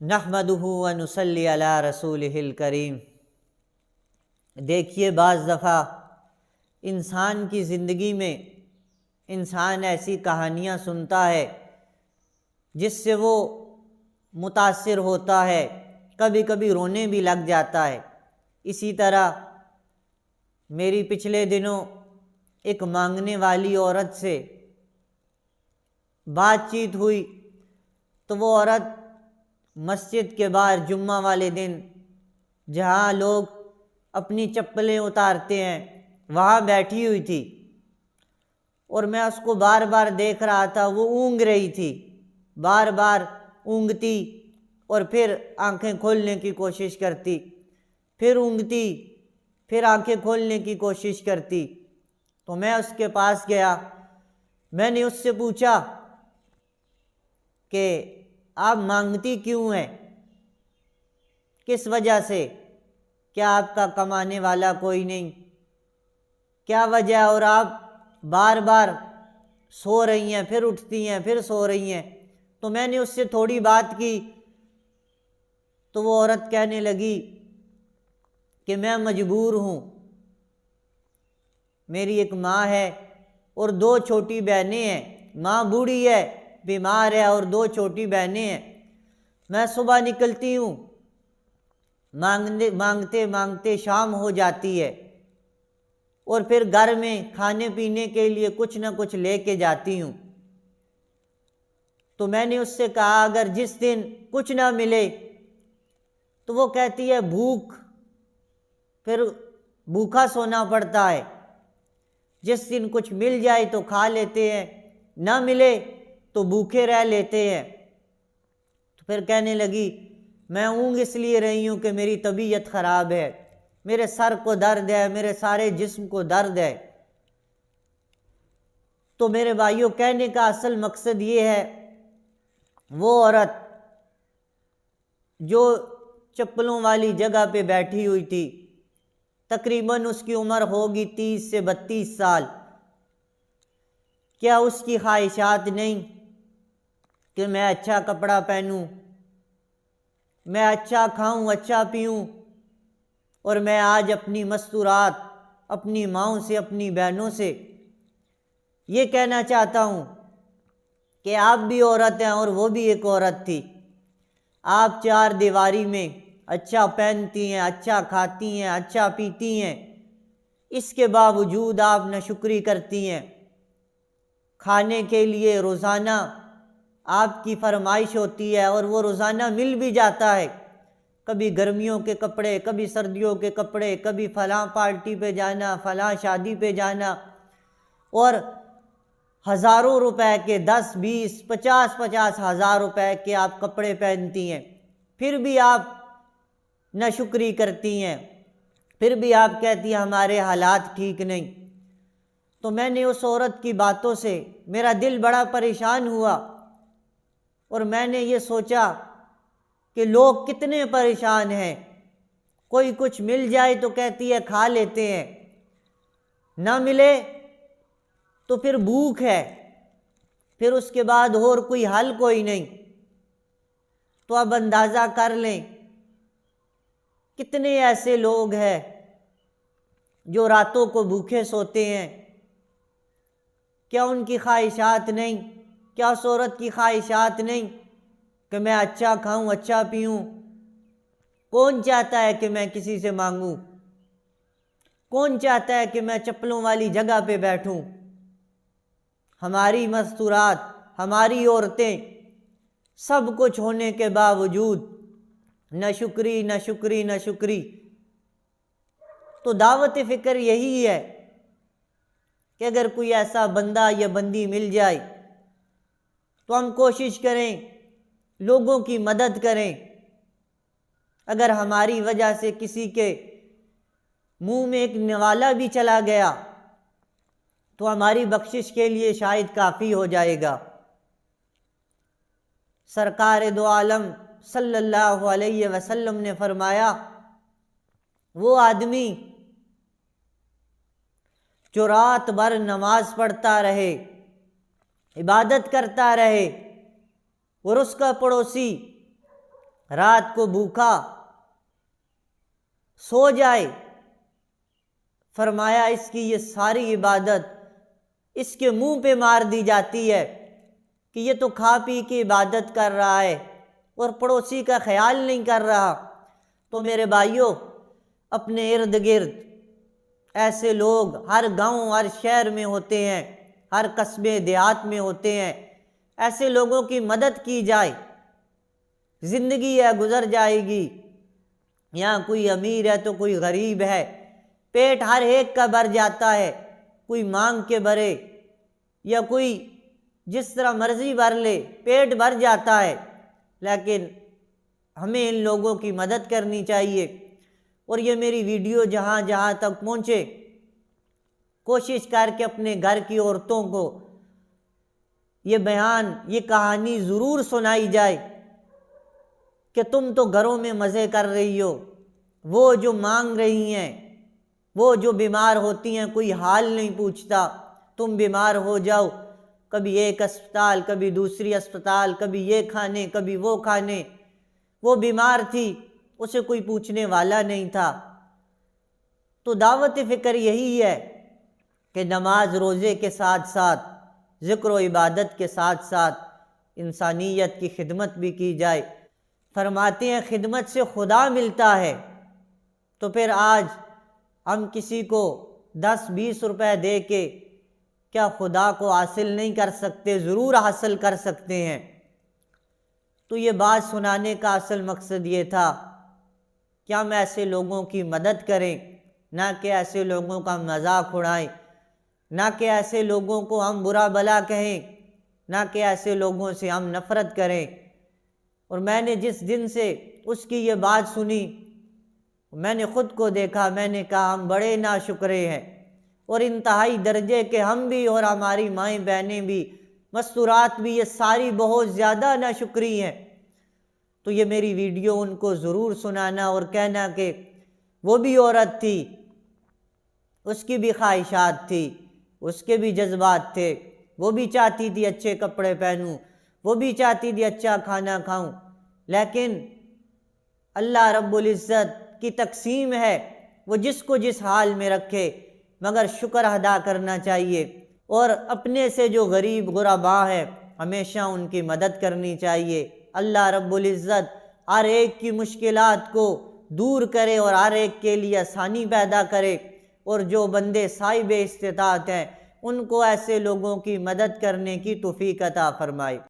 نحمدہ و نصلی علی رسولہ الکریم۔ دیکھیے، بعض دفعہ انسان کی زندگی میں انسان ایسی کہانیاں سنتا ہے جس سے وہ متاثر ہوتا ہے، کبھی کبھی رونے بھی لگ جاتا ہے۔ اسی طرح میری پچھلے دنوں ایک مانگنے والی عورت سے بات چیت ہوئی، تو وہ عورت مسجد کے باہر جمعہ والے دن جہاں لوگ اپنی چپلیں اتارتے ہیں وہاں بیٹھی ہوئی تھی، اور میں اس کو بار بار دیکھ رہا تھا۔ وہ اونگ رہی تھی، بار بار اونگتی اور پھر آنکھیں کھولنے کی کوشش کرتی، پھر اونگتی، پھر آنکھیں کھولنے کی کوشش کرتی۔ تو میں اس کے پاس گیا، میں نے اس سے پوچھا کہ آپ مانگتی کیوں ہیں، کس وجہ سے؟ کیا آپ کا کمانے والا کوئی نہیں؟ کیا وجہ ہے؟ اور آپ بار بار سو رہی ہیں، پھر اٹھتی ہیں، پھر سو رہی ہیں۔ تو میں نے اس سے تھوڑی بات کی، تو وہ عورت کہنے لگی کہ میں مجبور ہوں، میری ایک ماں ہے اور دو چھوٹی بہنیں ہیں۔ ماں بوڑھی ہے، بیمار ہے، اور دو چھوٹی بہنیں ہیں۔ میں صبح نکلتی ہوں، مانگتے مانگتے شام ہو جاتی ہے، اور پھر گھر میں کھانے پینے کے لیے کچھ نہ کچھ لے کے جاتی ہوں۔ تو میں نے اس سے کہا اگر جس دن کچھ نہ ملے تو وہ کہتی ہے بھوک، پھر بھوکا سونا پڑتا ہے۔ جس دن کچھ مل جائے تو کھا لیتے ہیں، نہ ملے تو بھوکے رہ لیتے ہیں۔ تو پھر کہنے لگی میں اونگ اس لیے رہی ہوں کہ میری طبیعت خراب ہے، میرے سر کو درد ہے، میرے سارے جسم کو درد ہے۔ تو میرے بھائیوں، کہنے کا اصل مقصد یہ ہے، وہ عورت جو چپلوں والی جگہ پہ بیٹھی ہوئی تھی، تقریباً اس کی عمر ہوگی 30 سے 32 سال، کیا اس کی خواہشات نہیں کہ میں اچھا کپڑا پہنوں، میں اچھا کھاؤں، اچھا پیوں، اور میں آج اپنی مستورات اپنی ماؤں سے، اپنی بہنوں سے یہ کہنا چاہتا ہوں کہ آپ بھی عورت ہیں اور وہ بھی ایک عورت تھی۔ آپ چار دیواری میں اچھا پہنتی ہیں، اچھا کھاتی ہیں، اچھا پیتی ہیں، اس کے باوجود آپ ناشکری کرتی ہیں۔ کھانے کے لیے روزانہ آپ کی فرمائش ہوتی ہے اور وہ روزانہ مل بھی جاتا ہے، کبھی گرمیوں کے کپڑے، کبھی سردیوں کے کپڑے، کبھی فلاں پارٹی پہ جانا، فلاں شادی پہ جانا، اور ہزاروں روپے کے 10 20 50 ہزار روپے کے آپ کپڑے پہنتی ہیں، پھر بھی آپ ناشکری کرتی ہیں، پھر بھی آپ کہتی ہیں ہمارے حالات ٹھیک نہیں۔ تو میں نے اس عورت کی باتوں سے میرا دل بڑا پریشان ہوا، اور میں نے یہ سوچا کہ لوگ کتنے پریشان ہیں، کوئی کچھ مل جائے تو کہتی ہے کھا لیتے ہیں، نہ ملے تو پھر بھوک ہے، پھر اس کے بعد اور کوئی حل کوئی نہیں۔ تو اب اندازہ کر لیں کتنے ایسے لوگ ہیں جو راتوں کو بھوکے سوتے ہیں۔ کیا ان کی خواہشات نہیں؟ کیا اس عورت کی خواہشات نہیں کہ میں اچھا کھاؤں، اچھا پیوں؟ کون چاہتا ہے کہ میں کسی سے مانگوں؟ کون چاہتا ہے کہ میں چپلوں والی جگہ پہ بیٹھوں؟ ہماری مستورات، ہماری عورتیں سب کچھ ہونے کے باوجود ناشکری، ناشکری، ناشکری۔ تو دعوت فکر یہی ہے کہ اگر کوئی ایسا بندہ یا بندی مل جائے تو ہم کوشش کریں، لوگوں کی مدد کریں۔ اگر ہماری وجہ سے کسی کے منہ میں ایک نوالا بھی چلا گیا تو ہماری بخشش کے لیے شاید کافی ہو جائے گا۔ سرکار دو عالم صلی اللہ علیہ وسلم نے فرمایا، وہ آدمی جو رات بھر نماز پڑھتا رہے، عبادت کرتا رہے، اور اس کا پڑوسی رات کو بھوکا سو جائے، فرمایا اس کی یہ ساری عبادت اس کے منہ پہ مار دی جاتی ہے کہ یہ تو کھا پی کے عبادت کر رہا ہے اور پڑوسی کا خیال نہیں کر رہا۔ تو میرے بھائیوں، اپنے ارد گرد ایسے لوگ ہر گاؤں ہر شہر میں ہوتے ہیں، ہر قصبے دیہات میں ہوتے ہیں، ایسے لوگوں کی مدد کی جائے۔ زندگی ہے گزر جائے گی، یہاں کوئی امیر ہے تو کوئی غریب ہے، پیٹ ہر ایک کا بھر جاتا ہے، کوئی مانگ کے بھرے یا کوئی جس طرح مرضی بھر لے، پیٹ بھر جاتا ہے، لیکن ہمیں ان لوگوں کی مدد کرنی چاہیے۔ اور یہ میری ویڈیو جہاں جہاں تک پہنچے، کوشش کر کے اپنے گھر کی عورتوں کو یہ بیان، یہ کہانی ضرور سنائی جائے کہ تم تو گھروں میں مزے کر رہی ہو، وہ جو مانگ رہی ہیں، وہ جو بیمار ہوتی ہیں کوئی حال نہیں پوچھتا، تم بیمار ہو جاؤ کبھی ایک اسپتال کبھی دوسری اسپتال، کبھی یہ کھانے کبھی وہ کھانے، وہ بیمار تھی اسے کوئی پوچھنے والا نہیں تھا۔ تو دعوت فکر یہی ہے کہ نماز روزے کے ساتھ ساتھ، ذکر و عبادت کے ساتھ ساتھ انسانیت کی خدمت بھی کی جائے۔ فرماتے ہیں خدمت سے خدا ملتا ہے، تو پھر آج ہم کسی کو 10-20 روپے دے کے کیا خدا کو حاصل نہیں کر سکتے؟ ضرور حاصل کر سکتے ہیں۔ تو یہ بات سنانے کا اصل مقصد یہ تھا کہ ہم ایسے لوگوں کی مدد کریں، نہ کہ ایسے لوگوں کا مذاق اڑائیں، نہ کہ ایسے لوگوں کو ہم برا بھلا کہیں، نہ کہ ایسے لوگوں سے ہم نفرت کریں۔ اور میں نے جس دن سے اس کی یہ بات سنی، میں نے خود کو دیکھا، میں نے کہا ہم بڑے ناشکرے ہیں، اور انتہائی درجے کے ہم بھی اور ہماری مائیں بہنیں بھی، مستورات بھی، یہ ساری بہت زیادہ ناشکری ہیں۔ تو یہ میری ویڈیو ان کو ضرور سنانا اور کہنا کہ وہ بھی عورت تھی، اس کی بھی خواہشات تھی، اس کے بھی جذبات تھے، وہ بھی چاہتی تھی اچھے کپڑے پہنوں، وہ بھی چاہتی تھی اچھا کھانا کھاؤں، لیکن اللہ رب العزت کی تقسیم ہے، وہ جس کو جس حال میں رکھے، مگر شکر ادا کرنا چاہیے، اور اپنے سے جو غریب غربا ہے ہمیشہ ان کی مدد کرنی چاہیے۔ اللہ رب العزت ہر ایک کی مشکلات کو دور کرے اور ہر ایک کے لیے آسانی پیدا کرے، اور جو بندے صاحب استطاعت ہیں ان کو ایسے لوگوں کی مدد کرنے کی توفیق عطا فرمائے۔